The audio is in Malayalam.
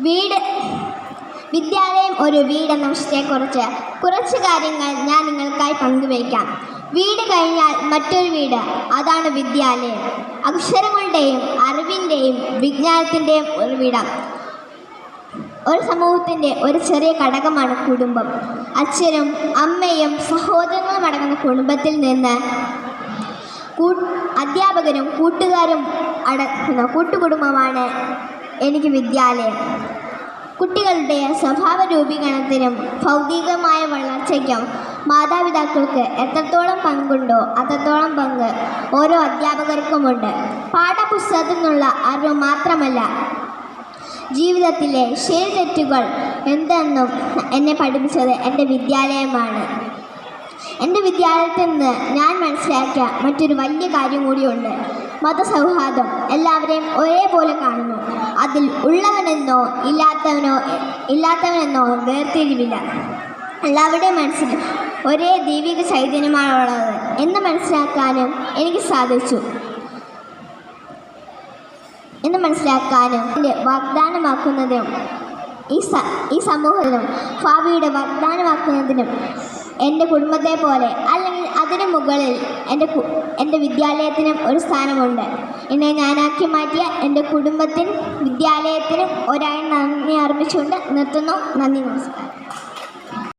വീട് വിദ്യാലയം ഒരു വീടെന്ന വിഷയത്തെക്കുറിച്ച് കുറച്ച് കാര്യങ്ങൾ ഞാൻ നിങ്ങൾക്കായി പങ്കുവയ്ക്കാം. വീട് കഴിഞ്ഞാൽ മറ്റൊരു വീട്, അതാണ് വിദ്യാലയം. അക്ഷരങ്ങളുടെയും അറിവിൻ്റെയും വിജ്ഞാനത്തിൻ്റെയും ഒരു വീടം. ഒരു സമൂഹത്തിൻ്റെ ഒരു ചെറിയ ഘടകമാണ് കുടുംബം. അച്ഛനും അമ്മയും സഹോദരങ്ങളും അടങ്ങുന്ന കുടുംബത്തിൽ നിന്ന് അധ്യാപകരും കൂട്ടുകാരും അടങ്ങുന്ന കൂട്ടുകുടുംബമാണ് എനിക്ക് വിദ്യാലയം. കുട്ടികളുടെ സ്വഭാവ രൂപീകരണത്തിനും ഭൗതികമായ വളർച്ചയ്ക്കും മാതാപിതാക്കൾക്ക് എത്രത്തോളം പങ്കുണ്ടോ അത്രത്തോളം പങ്ക് ഓരോ അധ്യാപകർക്കുമുണ്ട്. പാഠപുസ്തകത്തിൽ നിന്നുള്ള അറിവ് മാത്രമല്ല, ജീവിതത്തിലെ ശരി തെറ്റുകൾ എന്തെന്നും എന്നെ പഠിപ്പിച്ചത് എൻ്റെ വിദ്യാലയമാണ്. എൻ്റെ വിദ്യാലയത്തിൽ നിന്ന് ഞാൻ മനസ്സിലാക്കിയ മറ്റൊരു വലിയ കാര്യം കൂടിയുണ്ട്. മതസൗഹാർദ്ദം. എല്ലാവരെയും ഒരേപോലെ കാണുന്നു. അതിൽ ഉള്ളവനെന്നോ ഇല്ലാത്തവനെന്നോ വേർതിരിവില്ല. എല്ലാവരുടെയും മനസ്സിൽ ഒരേ ദൈവിക ചൈതന്യമാണുള്ളത് എന്ന് മനസ്സിലാക്കാനും എനിക്ക് സാധിച്ചു. എൻ്റെ വാഗ്ദാനമാക്കുന്നതിനും ഈ സമൂഹത്തിനും ഭാവിയുടെ വാഗ്ദാനമാക്കുന്നതിനും എൻ്റെ കുടുംബത്തെ പോലെ അല്ലെങ്കിൽ അതിനു മുകളിൽ എൻ്റെ വിദ്യാലയത്തിനും ഒരു സ്ഥാനമുണ്ട്. എന്നെ ഞാനാക്കി മാറ്റിയ എൻ്റെ കുടുംബത്തിനും വിദ്യാലയത്തിനും ഒരായി നന്ദി അർപ്പിച്ചുകൊണ്ട് നിർത്തുന്നു. നന്ദി, നമസ്കാരം.